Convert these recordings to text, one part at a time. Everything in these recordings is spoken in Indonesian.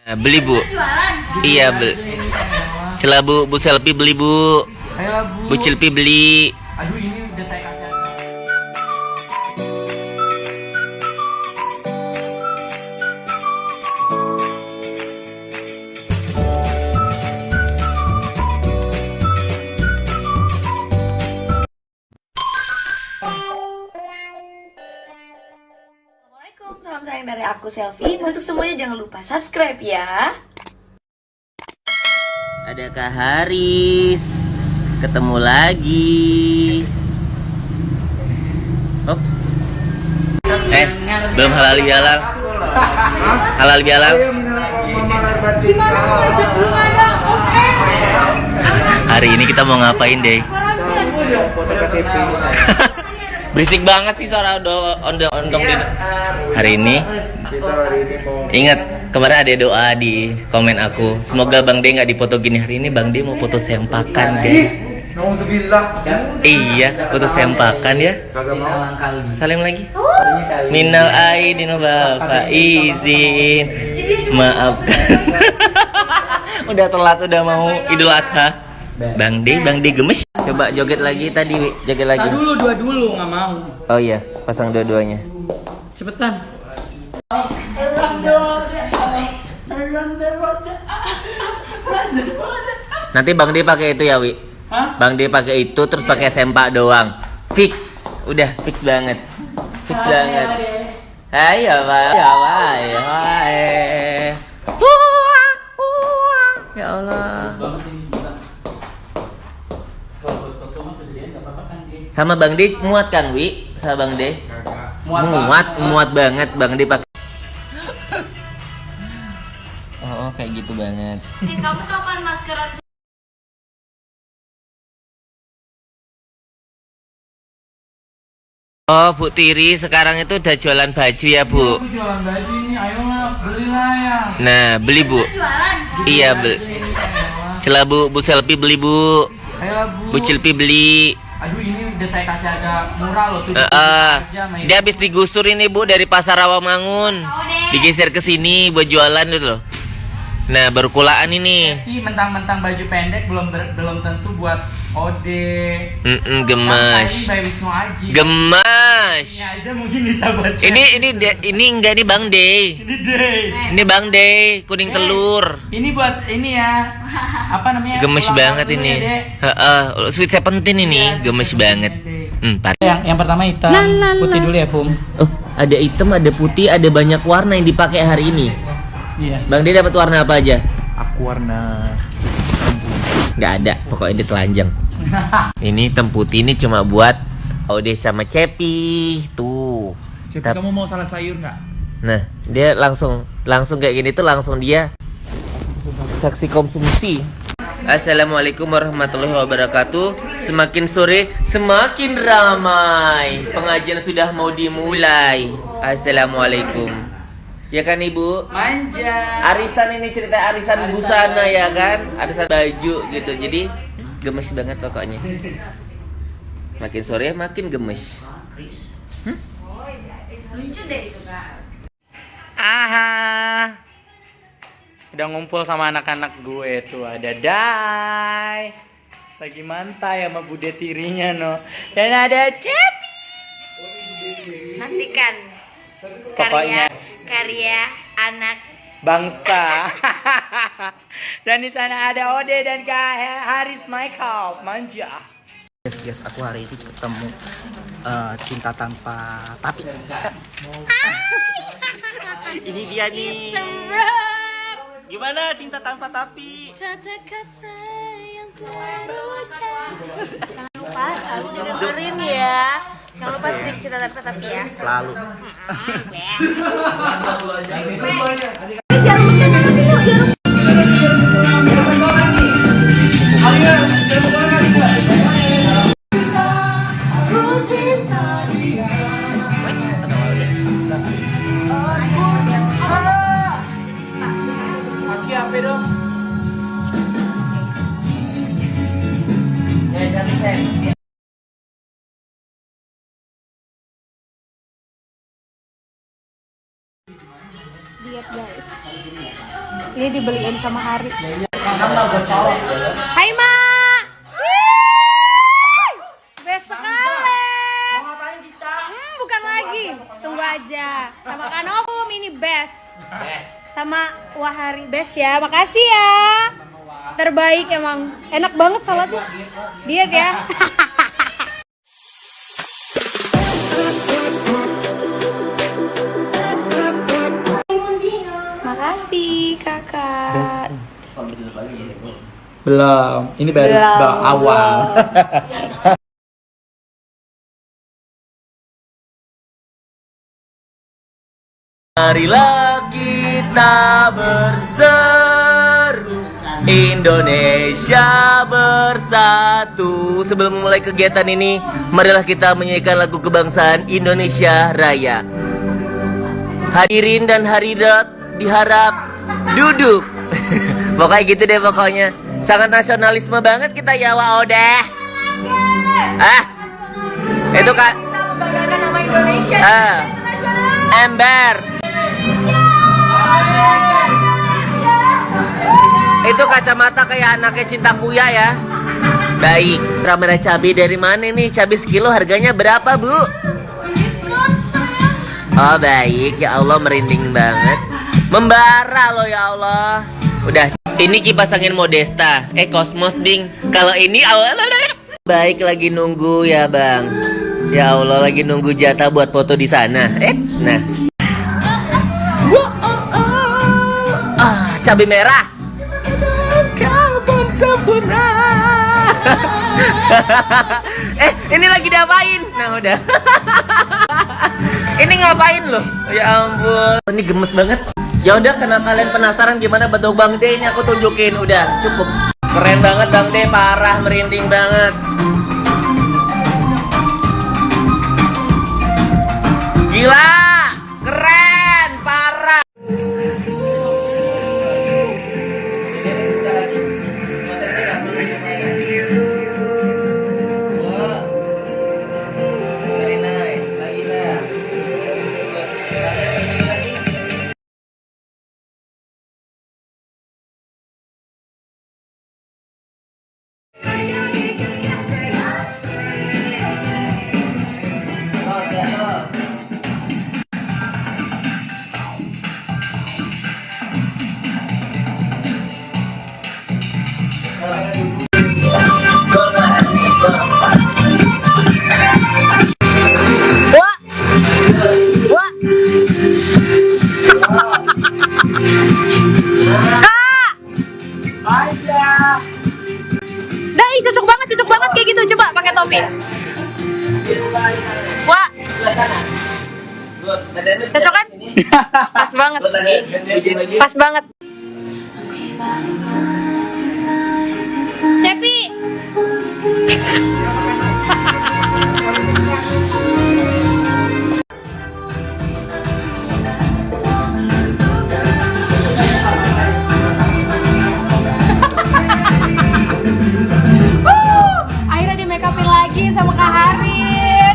Nah, beli bu. Iya beli. Celah bu selfie beli bu. Ayolah Bu Cilpi beli. Aduh ini udah saya kasih. Assalamualaikum, salam sayang dari aku Selfie. Untuk semuanya jangan lupa subscribe ya. Ada Kak Haris. Ketemu lagi. Ops. Belum halal bihalal. Halal bihalal. Hari ini kita mau ngapain deh? Berisik banget sih suara ondong di. Hari ini ingat kemarin ada doa di komen aku, semoga Bang D nggak dipoto gini. Hari ini Bang D mau foto sempakan guys. Iya, foto sempakan ya. Salim lagi. Minal aidin bapak izin, maaf. Udah telat, udah mau Idul Adha. Bang D gemes. Coba joget lagi tadi, joget lagi. Dua dulu, nggak mau. Oh iya, pasang dua-duanya. Cepetan. Nanti Bang D pakai itu ya, Wi. Hah? Bang D pakai itu terus pakai sempak doang. Fix. Udah fix banget. Fix banget. Ayo, Pak. Ya, Pak. Ya Allah. Sama Bang D muat kan, Wi? Sama Bang D. Muat banget Bang D pakai. Oh, kayak gitu banget. Kamu kapan maskeran? Oh, Bu Tiri sekarang itu udah jualan baju ya, Bu? Aku jualan baju ini, ayolah belilah ya. Nah, beli Bu. Iya, beli. Celah bu selfie beli Bu. Ayolah Bu Cilpi beli. Aduh ini udah saya kasih agak murah loh. Dia habis digusur ini Bu dari Pasar Rawamangun. Digeser ke sini buat jualan itu loh. Nah, baru kulaan ini. Sih mentang-mentang baju pendek belum tentu buat Ode. Gemes. By Wisnu Aji. Gemes. Ini aja mungkin bisa buat. Ini enggak nih Bang D. Ini deh. Ini Bang D, kuning telur. Ini buat ini ya. Apa namanya? Gemes ulang banget tahun ini. ya, Dek. Sweet Seventeen ini, Iya, gemes Sweet banget. Seventeen, yang pertama hitam, putih dulu ya, Fum. Oh, ada hitam, ada putih, ada banyak warna yang dipakai hari ini. Iya. Bang D dapat warna apa aja? Aku warna Nggak ada, pokoknya dia telanjang. Ini hitam putih ini cuma buat Ode sama Cepi tuh. Cepi, kamu mau salad sayur nggak? Nah, dia langsung kayak gini tuh langsung dia saksi konsumsi. Assalamualaikum warahmatullahi wabarakatuh. Semakin sore semakin ramai. Pengajian sudah mau dimulai. Assalamualaikum. Ya kan Ibu? Manja. Arisan ini cerita arisan busana ya kan? Arisan baju gitu. Jadi gemes banget pokoknya. Makin sore makin gemes. Lucu deh itu, Kak. Aha. Udah ngumpul sama anak-anak gue tuh, ada Dai. Lagi mantai sama Bude Tirinya no. Dan ada Cepi. Nantikan Pokoknya karya anak bangsa. Dan di sana ada Ode dan Kak Haris Michael. Manja. Guys, aku hari ini ketemu cinta tanpa tapi. Ini dia nih. Gimana cinta tanpa tapi? Kata-kata yang terucap. Jangan lupa selalu dengerin ya. Jangan lupa strip cinta tanpa tapi ya. Selalu. Lihat guys. Ini dibeliin sama Hari. Hai Ma. Best sekali. Mau ngapain kita? Bukan lagi. Tunggu aja. Sama Kanokum ini best. Sama Wahari best ya. Makasih ya. Terbaik emang. Enak banget saladnya. Diet ya. Makasih kakak. Belum. Ini baru awal. Marilah kita berseru, Indonesia bersatu. Sebelum memulai kegiatan ini, marilah kita menyanyikan lagu kebangsaan Indonesia Raya. Hadirin dan hadirat diharap duduk. Pokoknya gitu deh pokoknya. Sangat nasionalisme banget kita ya, Wak Odeh. Itu Kak. Bisa membanggakan nama Indonesia. Ember. Itu kacamata kayak anaknya Cinta Kuya ya. Baik. Ramai cabai dari mana nih? Cabai sekilo harganya berapa, Bu? Diskon sayang. Oh baik, ya Allah merinding banget. Membara loh ya Allah. Udah. Ini kipas angin Modesta. Cosmos ding. Kalau ini Allah. Baik lagi nunggu ya Bang. Ya Allah lagi nunggu jatah buat foto di sana. Nah. Cabai merah. Kapan sempurna. Ini lagi diapain? Nah udah. Ini ngapain loh? Ya ampun. Ini gemes banget. Ya udah, karena kalian penasaran gimana bentuk Bang D, ini aku tunjukin. Udah cukup. Keren banget Bang D, parah, merinding banget. Gila, keren, parah. Cocok banget kayak gitu. Coba pakai topi. Wah. Cocok kan? Pas banget. Pas banget. Cepi. Akhirnya di make upin lagi sama Kak Haris.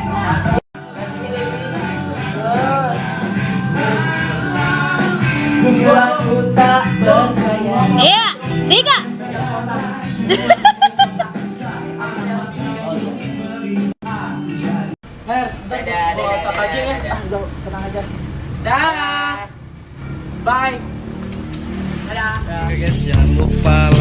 Aku tak percaya. Iya, Sika. WhatsApp aja ya. Tenang aja. Dah. Bye. Dadah. Oke guys, jangan lupa